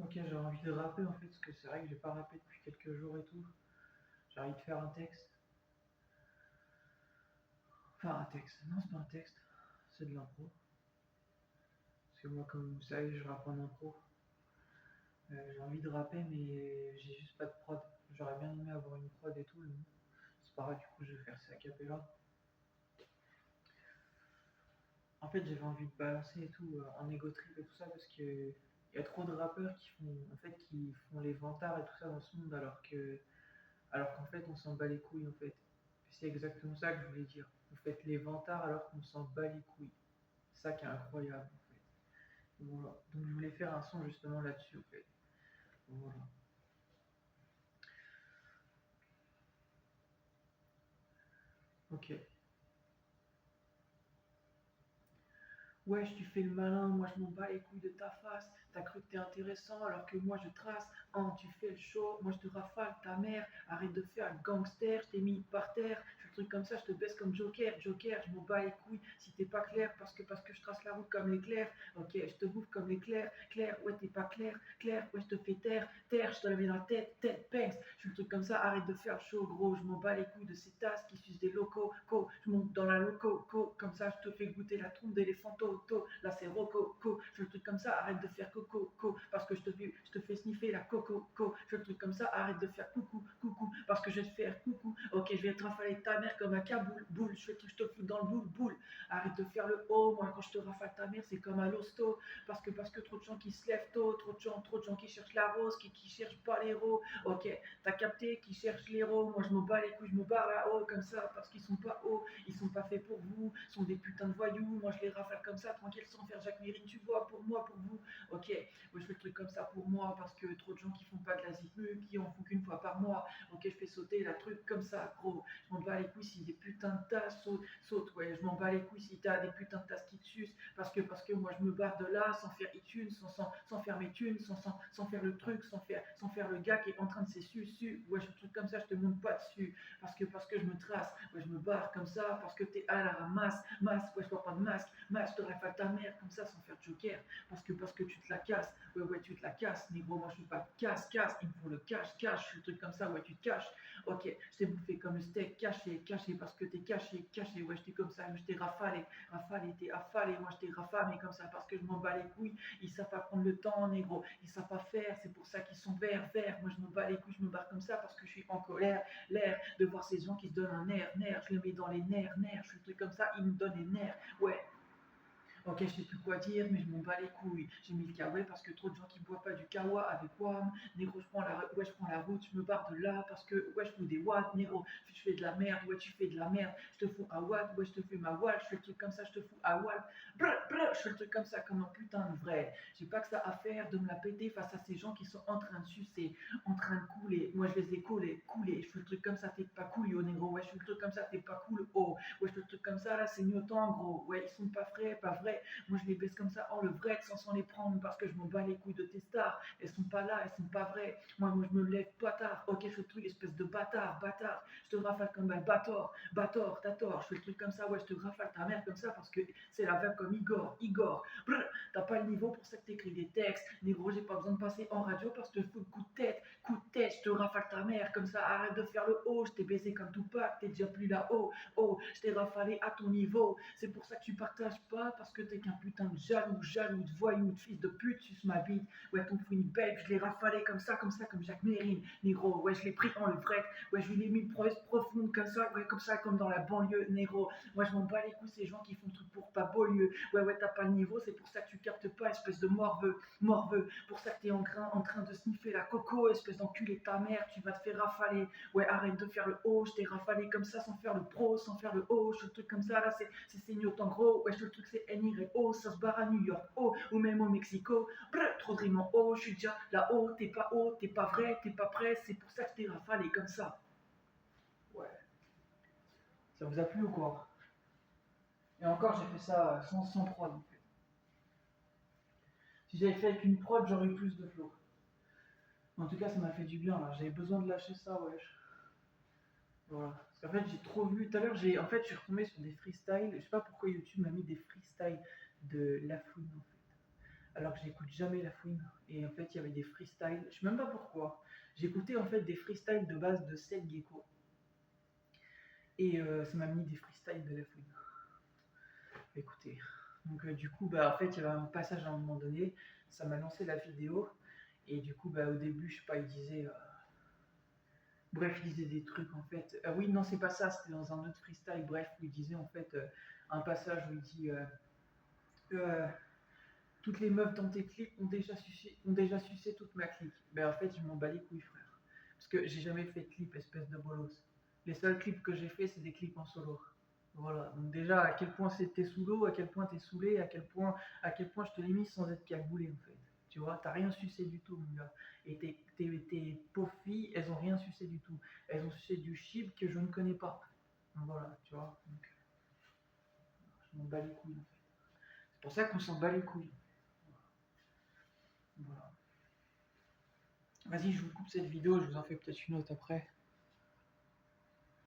Ok, j'ai envie de rapper en fait, parce que c'est vrai que j'ai pas rappé depuis quelques jours et tout. J'ai envie de faire un texte. Enfin, un texte. Non, c'est pas un texte. C'est de l'impro. Parce que moi, comme vous savez, je rappe en impro. J'ai envie de rapper, mais j'ai juste pas de prod. J'aurais bien aimé avoir une prod et tout, mais c'est pas grave, du coup, je vais faire ça a cappella. En fait, j'avais envie de balancer et tout en ego trip et tout ça, parce que y a trop de rappeurs qui font les vantards et tout ça dans ce monde, alors qu'en fait, on s'en bat les couilles, en fait. C'est exactement ça que je voulais dire. Vous faites les vantards alors qu'on s'en bat les couilles. C'est ça qui est incroyable, en fait. Voilà. Donc, je voulais faire un son justement là-dessus, en fait. Voilà. Ok. Wesh, tu fais le malin, moi je m'en bats les couilles de ta face. T'as cru que t'es intéressant alors que moi je trace. Hein, tu fais le show, moi je te rafale ta mère. Arrête de faire le gangster, je t'ai mis par terre. Je fais le truc comme ça, je te baisse comme Joker. Joker, je m'en bats les couilles si t'es pas clair parce que je trace la route comme l'éclair. Ok, je te bouffe comme l'éclair. Clair, ouais, t'es pas clair. Clair, ouais, je te fais taire. Terre, je te la mets dans la tête. Tête, pince. Je fais le truc comme ça, arrête de faire le show, gros. Je m'en bats les couilles de ces tasses qui sucent des locaux. Je monte dans la loco, comme ça je te fais goûter la trompe d'éléphant, là c'est roco, je fais le truc comme ça, arrête de faire coco, parce que je te fais sniffer la coco, je fais le truc comme ça, arrête de faire coucou, parce que je vais te faire coucou, ok, je vais te rafaler ta mère comme un caboule, boule, je fais le truc, je te fous dans le boule, arrête de faire le haut, moi quand je te rafale ta mère, c'est comme à l'hosto, parce que trop de gens qui se lèvent tôt, trop de gens qui cherchent la rose, qui cherchent pas l'héros, ok, t'as capté, qui cherchent l'héros, moi je me bats les couilles, je me barre là-haut, comme ça, parce qu'ils sont pas hauts, ils sont pas faits pour vous, sont des putains de voyous, moi je les rafale comme ça, tranquille, sans faire Jacques Mérine, tu vois, pour moi, pour vous, ok, moi je fais le truc comme ça pour moi, parce que trop de gens qui font pas de la zipmu, qui en font qu'une fois par mois, ok, je fais sauter la truc comme ça, gros, je m'en bats les couilles si des putains de tasses sautent, ouais, je m'en bats les couilles si t'as des putains de tasses qui te sucent, parce que moi je me barre de là, sans faire iTunes, sans faire mes thunes, sans faire le truc, sans faire le gars qui est en train de s'essuyer, ouais, je fais le truc comme ça, je te monte pas dessus, parce que je me trace, ouais, je me barre comme ça, parce que t'es à la ramasse, ouais, je porte pas de masque, je te rafale ta mère comme ça sans faire de joker, parce que tu te la casses, ouais, tu te la casses, négro, moi je fais pas de casse, il me faut le cache, je fais le truc comme ça, ouais, tu te caches, ok, je t'ai bouffé comme le steak, caché, parce que t'es caché, ouais, je t'ai comme ça, je t'ai rafalé, t'es affalé, moi je t'ai rafalé comme ça, parce que je m'en bats les couilles, ils savent pas prendre le temps, négro, ils savent pas faire, c'est pour ça qu'ils sont verts, moi je me bats les couilles, je me barre comme ça, parce que je suis en colère, l'air de voir ces gens qui se donnent un nerf, je le mets dans les nerfs, je fais le truc comme ça, ils me donnent les nerfs, ouais. Ok, je sais plus quoi dire, mais je m'en bats les couilles. J'ai mis le kawaii parce que trop de gens qui boivent pas du kawa avec WAM. Négro, je prends la route, je me barre de là parce que ouais, je fous des watts. Négro, tu fais de la merde, ouais, tu fais de la merde. Je te fous à watt, ouais, je te fais ma watt. Je fais le truc comme ça, je te fous à watt. Je fais le truc comme ça comme un putain de vrai. J'ai pas que ça à faire de me la péter face à ces gens qui sont en train de sucer, en train de couler. Moi, je les ai coulés. Je fais le truc comme ça, t'es pas cool, yo, négro. Ouais, je fais le truc comme ça, t'es pas cool, oh. Ouais, je fais le truc comme ça, là, c'est mieux autant, gros. Ouais, ils sont pas frais, pas vrai. Moi, je les baisse comme ça, en le vrai, sans les prendre, parce que je m'en bats les couilles de tes stars. Elles sont pas là, elles sont pas vraies. Moi, je me lève pas tard. Ok, je fais le truc, espèce de bâtard. Je te rafale comme un bâtard, t'as tort. Je fais le truc comme ça, ouais, je te rafale ta mère comme ça, parce que c'est la verbe comme Igor. T'as pas le niveau pour ça que t'écris des textes. Négro, j'ai pas besoin de passer en radio parce que je fous le coup de tête, je te rafale ta mère comme ça, arrête de faire le haut, je t'ai baisé comme Tupac, t'es déjà plus là-haut, je t'ai rafalé à ton niveau, c'est pour ça que tu partages pas, parce que t'es qu'un putain de jaloux, de voyou, de fils de pute, suce ma bite, ouais, ton fruit bête, je l'ai rafalé comme ça, comme Jacques Mérine, négro, ouais, je l'ai pris en levrette, ouais, je lui ai mis une promesse profonde comme ça, comme dans la banlieue, négro, moi je m'en bats les couilles, ces gens qui font tout pour pas Beaulieu, ouais, t'as pas le niveau, c'est pour ça que tu captes pas, espèce de morveux, pour ça que t'es en train de sniffer la coco, espèce d'enculé de ta mère, tu vas te faire rafaler, ouais, arrête de faire le haut, je t'ai rafalé comme ça, sans faire le pro, sans faire le haut, je fais le truc comme ça, là, c'est saigné autant gros, ouais, je fais le truc, c'est NY, ça se barre à New York, ou même au Mexico, trop de rimes en je suis déjà là-haut, t'es pas vrai, t'es pas prêt, c'est pour ça que je t'ai rafalé comme ça. Ouais. Ça vous a plu ou quoi? Et encore, j'ai fait ça sans prod, en fait. Si j'avais fait avec une prod, j'aurais eu plus de flow. En tout cas, ça m'a fait du bien, là. J'avais besoin de lâcher ça, wesh. Voilà. Parce qu'en fait, j'ai trop vu. Tout à l'heure, je suis retombé sur des freestyles. Je sais pas pourquoi YouTube m'a mis des freestyles de La Fouine, en fait. alors que j'écoute jamais La Fouine. Et en fait, il y avait des freestyles, je sais même pas pourquoi. J'écoutais en fait des freestyles de base de Seth Gecko. Et ça m'a mis des freestyles de La Fouine. Écoutez. Donc du coup, bah, en fait, il y avait un passage à un moment donné, ça m'a lancé la vidéo. Et du coup, bah, au début, je sais pas, il disait... bref, il disait des trucs en fait. Oui, non, c'est pas ça, c'était dans un autre freestyle. Bref, où il disait en fait un passage où il dit euh, toutes les meufs dans tes clips ont déjà sucé toute ma clique. Ben en fait, je m'en bats les couilles, frère. Parce que j'ai jamais fait de clip, espèce de bolos. Les seuls clips que j'ai fait, c'est des clips en solo. Voilà. Donc déjà, à quel point t'es sous l'eau, à quel point t'es saoulé, à quel point je te l'ai mis sans être cagoulé en fait. Tu vois, t'as rien sucé du tout, mon gars. Et tes pauvres filles, elles ont rien sucé du tout. Elles ont sucé du chip que je ne connais pas. Donc voilà, tu vois. Donc, je m'en bats les couilles en fait. C'est pour ça qu'on s'en bat les couilles. Voilà. Vas-y, je vous coupe cette vidéo, je vous en fais peut-être une autre après.